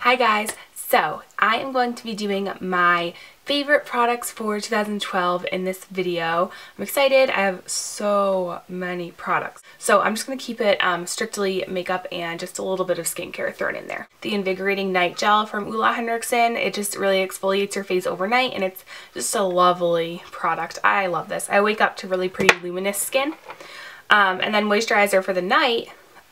Hi guys, so I am going to be doing my favorite products for 2012 in this video. I'm excited. I have so many products. So I'm just going to keep it strictly makeup and just a little bit of skincare thrown in there. The Invigorating Night Gel from Ole Henriksen, it just really exfoliates your face overnight and it's just a lovely product. I love this. I wake up to really pretty luminous skin. And then moisturizer for the night,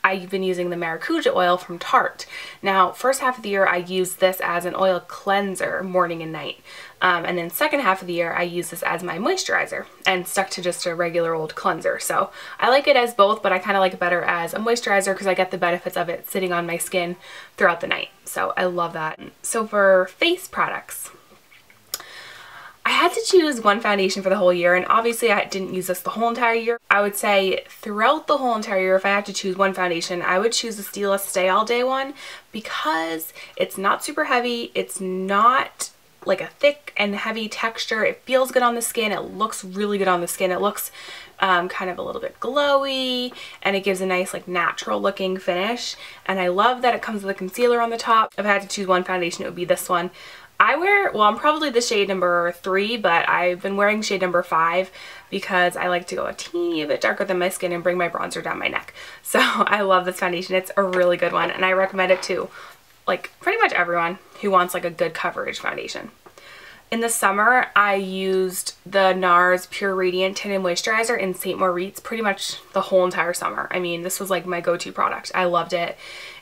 I've been using the Maracuja oil from Tarte. Now, first half of the year, I used this as an oil cleanser morning and night. And then second half of the year, I use this as my moisturizer and stuck to just a regular old cleanser. So I like it as both, but I kind of like it better as a moisturizer because I get the benefits of it sitting on my skin throughout the night. So I love that. So for face products, I had to choose one foundation for the whole year, and obviously I didn't use this the whole entire year. I would say throughout the whole entire year, if I had to choose one foundation, I would choose the Stila Stay All Day one because it's not super heavy, it's not like a thick and heavy texture, it feels good on the skin, it looks really good on the skin, it looks kind of a little bit glowy, and it gives a nice like natural looking finish. And I love that it comes with a concealer on the top. If I had to choose one foundation, it would be this one. I'm probably the shade number 3, but I've been wearing shade number 5 because I like to go a teeny bit darker than my skin and bring my bronzer down my neck. So I love this foundation. It's a really good one, and I recommend it to like pretty much everyone who wants like a good coverage foundation. In the summer, I used the NARS Pure Radiant Tinted Moisturizer in St. Moritz pretty much the whole entire summer. I mean, this was like my go-to product. I loved it.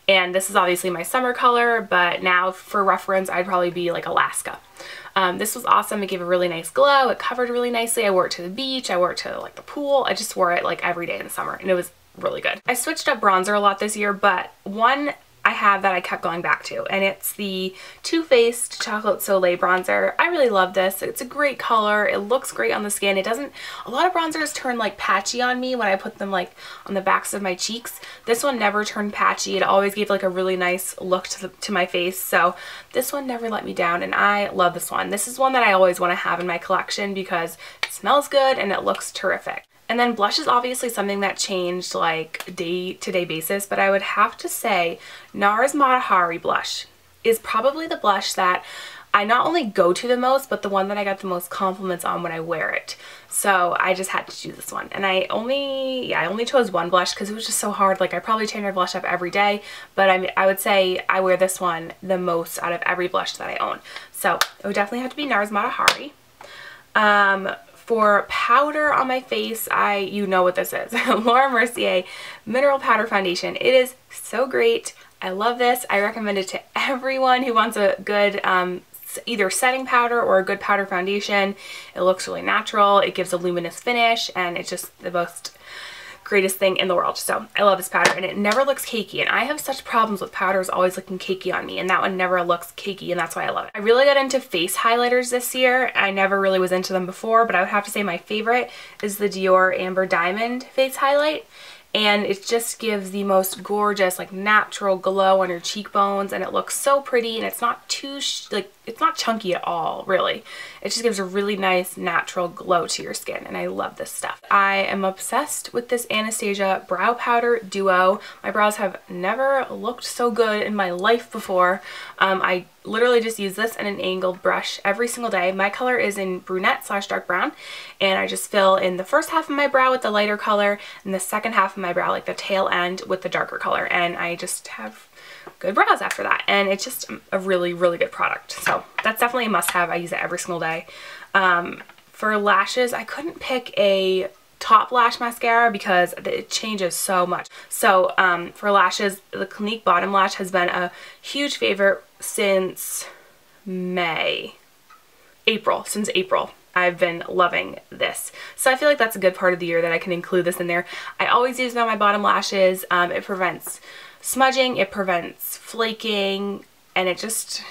And this is obviously my summer color, but now for reference, I'd probably be like Alaska. This was awesome. It gave a really nice glow. It covered really nicely. I wore it to the beach. I wore it to like the pool. I just wore it like every day in the summer, and it was really good. I switched up bronzer a lot this year, but one I have that I kept going back to, and it's the Too Faced Chocolate Soleil bronzer. I really love this. It's a great color. It looks great on the skin. It doesn't, a lot of bronzers turn like patchy on me when I put them like on the backs of my cheeks. This one never turned patchy. It always gave like a really nice look to my face. So this one never let me down, and I love this one. This is one that I always want to have in my collection because it smells good and it looks terrific. And then blush is obviously something that changed like day-to-day basis, but I would have to say NARS Matahari blush is probably the blush that I not only go to the most, but the one that I got the most compliments on when I wear it. So I just had to choose this one. And I only chose one blush because it was just so hard. Like I probably change my blush up every day, but I would say I wear this one the most out of every blush that I own. So it would definitely have to be NARS Matahari. For powder on my face, you know what this is. Laura Mercier Mineral Powder Foundation. It is so great. I love this. I recommend it to everyone who wants a good either setting powder or a good powder foundation. It looks really natural. It gives a luminous finish, and it's just the most greatest thing in the world. So I love this powder, and it never looks cakey, and I have such problems with powders always looking cakey on me, and that one never looks cakey, and that's why I love it. I really got into face highlighters this year. I never really was into them before, but I would have to say my favorite is the Dior Amber Diamond face highlight, and it just gives the most gorgeous like natural glow on your cheekbones, and it looks so pretty, and it's not too it's not chunky at all, really. It just gives a really nice natural glow to your skin, and I love this stuff. I am obsessed with this Anastasia Brow Powder Duo. My brows have never looked so good in my life before. I literally just use this and an angled brush every single day. My color is in brunette / dark brown, and I just fill in the first half of my brow with the lighter color and the second half of my brow, like the tail end, with the darker color, and I just have good brows after that, and it's just a really, really good product. So that's definitely a must-have. I use it every single day. For lashes, I couldn't pick a top lash mascara because it changes so much. So for lashes, the Clinique Bottom Lash has been a huge favorite since April. Since April. I've been loving this. So I feel like that's a good part of the year that I can include this in there. I always use it on my bottom lashes. It prevents smudging, it prevents flaking, and it just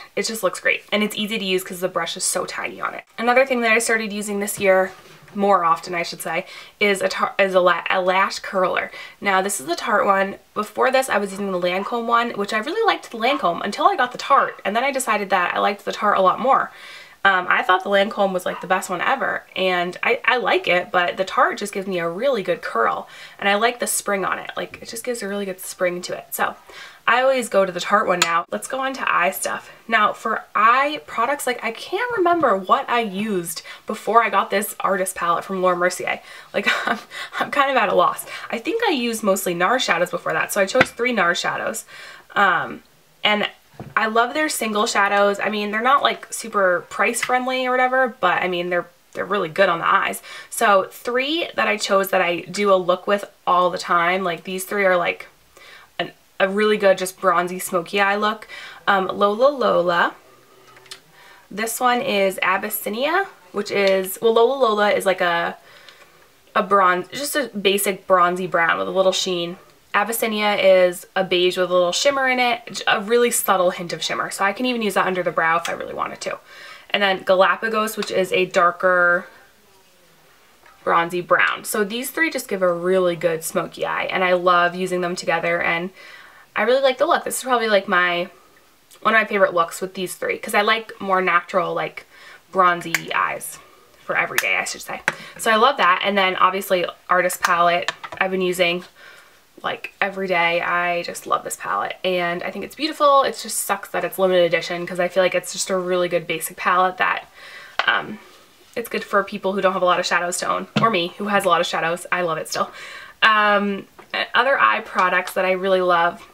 looks great. And it's easy to use because the brush is so tiny on it. Another thing that I started using this year, more often I should say, is a lash curler. Now this is the Tarte one. Before this I was using the Lancome one, which I really liked the Lancome until I got the Tarte, and then I decided that I liked the Tarte a lot more. I thought the Lancome was like the best one ever, and I like it, but the Tarte just gives me a really good curl, and I like the spring on it. Like, it just gives a really good spring to it. So I always go to the Tarte one now. Let's go on to eye stuff. Now for eye products, like I can't remember what I used before I got this artist palette from Laura Mercier. Like I'm kind of at a loss. I think I used mostly NARS shadows before that. So I chose 3 NARS shadows. And I love their single shadows. I mean, they're not like super price friendly or whatever, but I mean, they're really good on the eyes. So 3 that I chose that I do a look with all the time, like these 3 are like a really good just bronzy smoky eye look. Lola Lola. This one is Abyssinia, which is, well, Lola Lola is like a bronze, just a basic bronzy brown with a little sheen. Abyssinia is a beige with a little shimmer in it, a really subtle hint of shimmer. So I can even use that under the brow if I really wanted to. And then Galapagos, which is a darker bronzy brown. So these 3 just give a really good smoky eye, and I love using them together, and I really like the look. This is probably like one of my favorite looks with these 3, because I like more natural, like bronzy eyes for every day, I should say. So I love that. And then obviously artist palette I've been using like every day. I just love this palette, and I think it's beautiful. It just sucks that it's limited edition, because I feel like it's just a really good basic palette that it's good for people who don't have a lot of shadows to own, or me who has a lot of shadows. I love it still. Other eye products that I really love: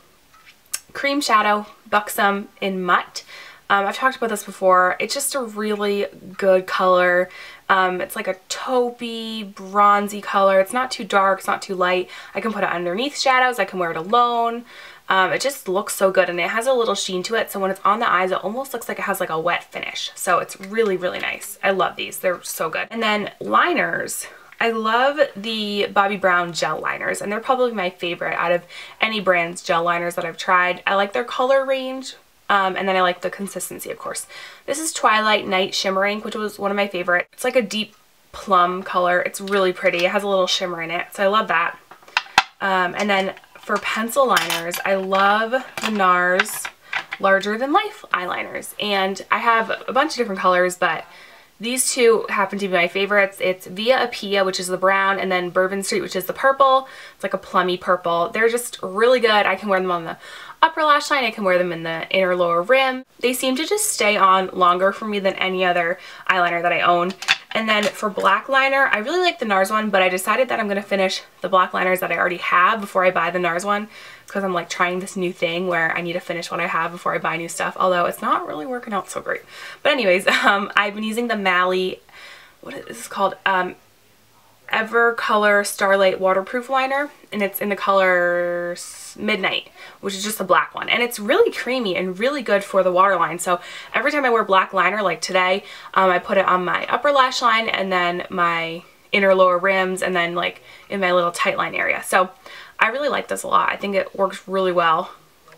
Cream Shadow Buxom in Mutt. I've talked about this before. It's just a really good color. It's like a taupey, bronzy color. It's not too dark, it's not too light. I can put it underneath shadows, I can wear it alone. It just looks so good, and it has a little sheen to it, so when it's on the eyes, it almost looks like it has like a wet finish. So it's really, really nice. I love these. They're so good. And then liners. I love the Bobbi Brown gel liners, and they're probably my favorite out of any brand's gel liners that I've tried. I like their color range, and then I like the consistency, of course. This is Twilight Night Shimmer Ink, which was one of my favorite. It's like a deep plum color. It's really pretty. It has a little shimmer in it, so I love that. And then for pencil liners, I love the NARS Larger Than Life eyeliners, and I have a bunch of different colors, but these 2 happen to be my favorites. It's Via Appia, which is the brown, and then Bourbon Street, which is the purple. It's like a plummy purple. They're just really good. I can wear them on the upper lash line. I can wear them in the inner lower rim. They seem to just stay on longer for me than any other eyeliner that I own. And then for black liner, I really like the NARS one, but I decided that I'm going to finish the black liners that I already have before I buy the NARS one, because I'm like trying this new thing where I need to finish what I have before I buy new stuff, although it's not really working out so great. But anyways, I've been using the Mally, what is this called? Evercolor Starlight Waterproof Liner, and it's in the color Midnight, which is just a black one, and it's really creamy and really good for the waterline. So every time I wear black liner, like today, I put it on my upper lash line, and then my inner lower rims, and then like in my little tight line area. So I really like this a lot. I think it works really well.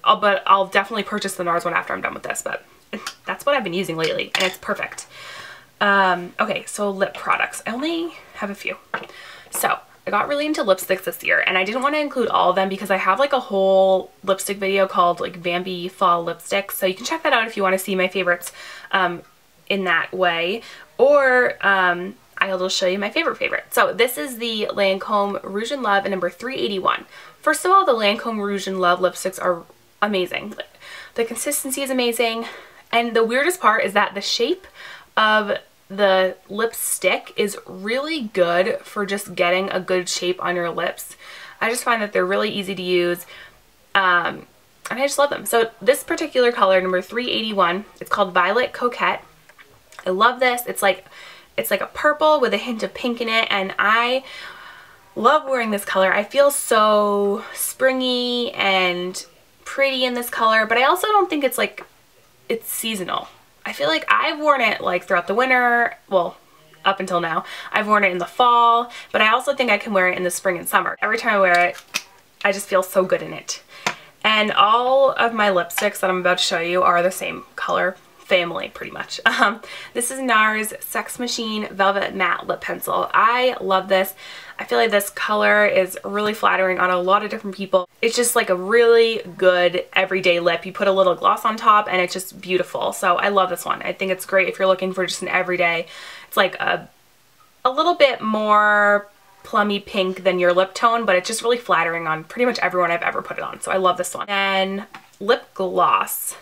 But I'll definitely purchase the NARS one after I'm done with this, but that's what I've been using lately, and it's perfect. Okay, so lip products. I only have a few. So I got really into lipsticks this year, and I didn't want to include all of them because I have like a whole lipstick video called like Bambi Fall Lipsticks, so you can check that out if you want to see my favorites in that way, or I'll just show you my favorite. So this is the Lancome Rouge in Love in number 381. First of all, the Lancome Rouge in Love lipsticks are amazing. The consistency is amazing, and the weirdest part is that the shape of the lipstick is really good for just getting a good shape on your lips. I just find that they're really easy to use, and I just love them. So this particular color, number 381, it's called Violet Coquette. I love this. It's like a purple with a hint of pink in it, and I love wearing this color. I feel so springy and pretty in this color, but I also don't think it's seasonal. I feel like I've worn it like throughout the winter, well, up until now. I've worn it in the fall, but I also think I can wear it in the spring and summer. Every time I wear it, I just feel so good in it. And all of my lipsticks that I'm about to show you are the same color family pretty much. This is NARS Sex Machine Velvet Matte Lip Pencil. I love this. I feel like this color is really flattering on a lot of different people. It's just like a really good everyday lip. You put a little gloss on top and it's just beautiful. So I love this one. I think it's great if you're looking for just an everyday. It's like a little bit more plummy pink than your lip tone, but it's just really flattering on pretty much everyone I've ever put it on. So I love this one. And lip gloss.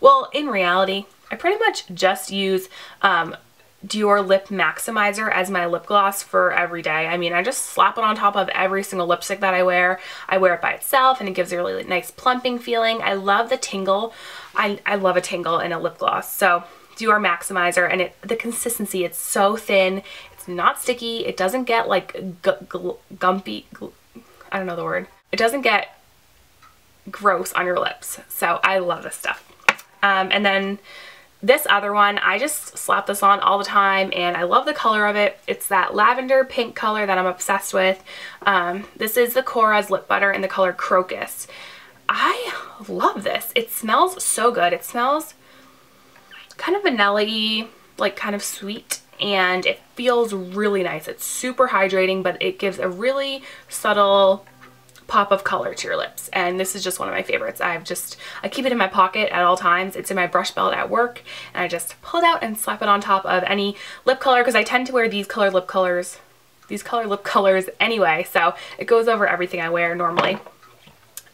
Well, in reality, I pretty much just use Dior Lip Maximizer as my lip gloss for every day. I mean, I just slap it on top of every single lipstick that I wear. I wear it by itself and it gives a really nice plumping feeling. I love the tingle. I love a tingle in a lip gloss. So Dior Maximizer, and the consistency, it's so thin. It's not sticky. It doesn't get like gumpy. I don't know the word. It doesn't get gross on your lips. So I love this stuff. And then this other one, I just slap this on all the time and I love the color of it. It's that lavender pink color that I'm obsessed with. This is the Korres Lip Butter in the color Crocus. I love this. It smells so good. It smells kind of vanilla-y, like kind of sweet, and it feels really nice. It's super hydrating, but it gives a really subtle pop of color to your lips, and this is just one of my favorites. I keep it in my pocket at all times. It's in my brush belt at work, and I just pull it out and slap it on top of any lip color because I tend to wear these color lip colors anyway, so it goes over everything I wear normally.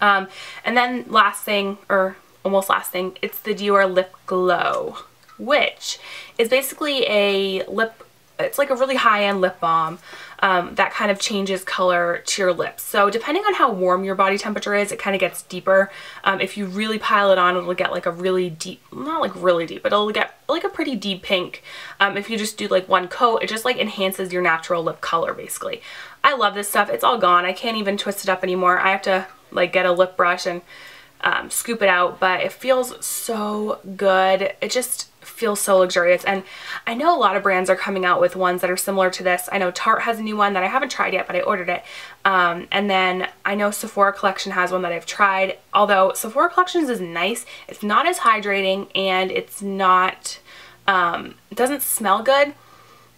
And then last thing, or almost last thing, it's the Dior Lip Glow, which is basically it's like a really high-end lip balm that kind of changes color to your lips. So depending on how warm your body temperature is, it kind of gets deeper. If you really pile it on, it'll get like a really deep, not like really deep, but it'll get like a pretty deep pink. If you just do like one coat, it just like enhances your natural lip color basically. I love this stuff. It's all gone. I can't even twist it up anymore. I have to like get a lip brush and scoop it out, but it feels so good. It just feels so luxurious, and I know a lot of brands are coming out with ones that are similar to this. I know Tarte has a new one that I haven't tried yet, but I ordered it, and then I know Sephora Collection has one that I've tried. Although Sephora Collections is nice, it's not as hydrating, and it's not it doesn't smell good,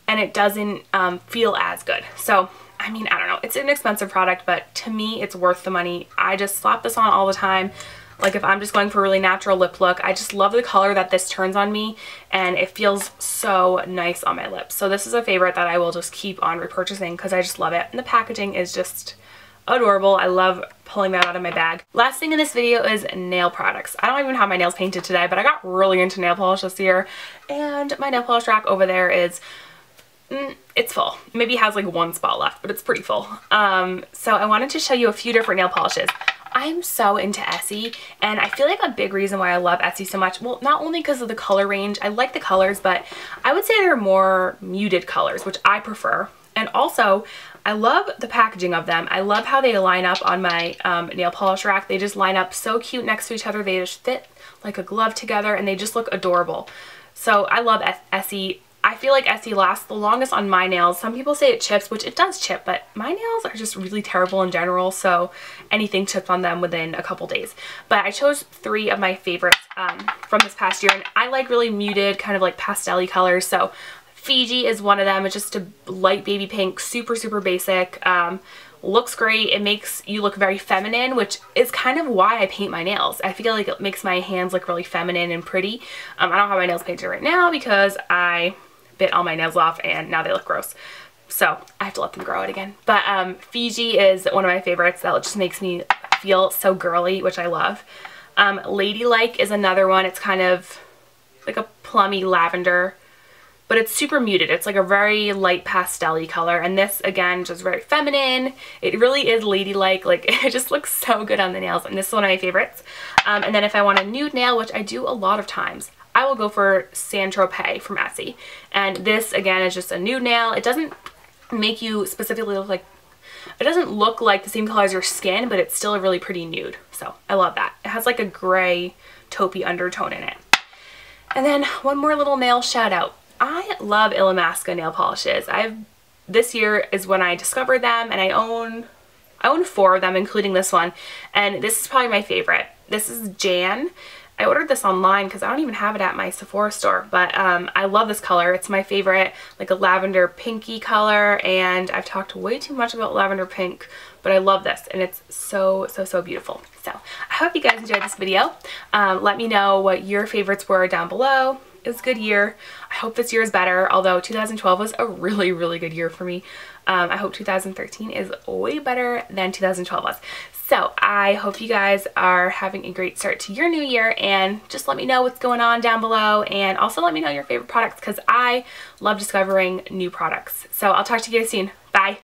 and it doesn't feel as good. So I mean, I don't know, it's an expensive product, but to me it's worth the money. I just slap this on all the time. Like if I'm just going for a really natural lip look, I just love the color that this turns on me, and it feels so nice on my lips. So this is a favorite that I will just keep on repurchasing because I just love it. And the packaging is just adorable. I love pulling that out of my bag. Last thing in this video is nail products. I don't even have my nails painted today, but I got really into nail polish this year, and my nail polish rack over there is it's full. Maybe it has like one spot left, but it's pretty full. So I wanted to show you a few different nail polishes. I'm so into Essie, and I feel like a big reason why I love Essie so much, well, not only because of the color range, I like the colors, but I would say they're more muted colors, which I prefer. And also, I love the packaging of them. I love how they line up on my nail polish rack. They just line up so cute next to each other. They just fit like a glove together, and they just look adorable. So I love Essie. I feel like Essie lasts the longest on my nails. Some people say it chips, which it does chip, but my nails are just really terrible in general, so anything chips on them within a couple days. But I chose 3 of my favorites from this past year, and I like really muted, kind of like pastel-y colors. So Fiji is one of them. It's just a light baby pink, super, super basic. Looks great. It makes you look very feminine, which is kind of why I paint my nails. I feel like it makes my hands look really feminine and pretty. I don't have my nails painted right now because I bit all my nails off and now they look gross. So I have to let them grow out again. But Fiji is one of my favorites. That just makes me feel so girly, which I love. Ladylike is another one. It's kind of like a plummy lavender, but it's super muted. It's like a very light pastel-y color. And this, again, just very feminine. It really is ladylike. Like, it just looks so good on the nails. And this is one of my favorites. And then if I want a nude nail, which I do a lot of times, I will go for Saint Tropez from Essie. And this, again, is just a nude nail. It doesn't make you specifically look like, it doesn't look like the same color as your skin, but it's still a really pretty nude. So I love that. It has like a gray taupey undertone in it. And then one more little nail shout out. I love Illamasqua nail polishes. This year is when I discovered them, and I own 4 of them, including this one. And this is probably my favorite. This is Jan. I ordered this online because I don't even have it at my Sephora store, but I love this color. It's my favorite, like a lavender pinky color, and I've talked way too much about lavender pink, but I love this, and it's so, so, so beautiful. So I hope you guys enjoyed this video. Let me know what your favorites were down below. It was a good year. I hope this year is better, although 2012 was a really, really good year for me. I hope 2013 is way better than 2012 was. So I hope you guys are having a great start to your new year, and just let me know what's going on down below, and also let me know your favorite products because I love discovering new products. So I'll talk to you guys soon. Bye.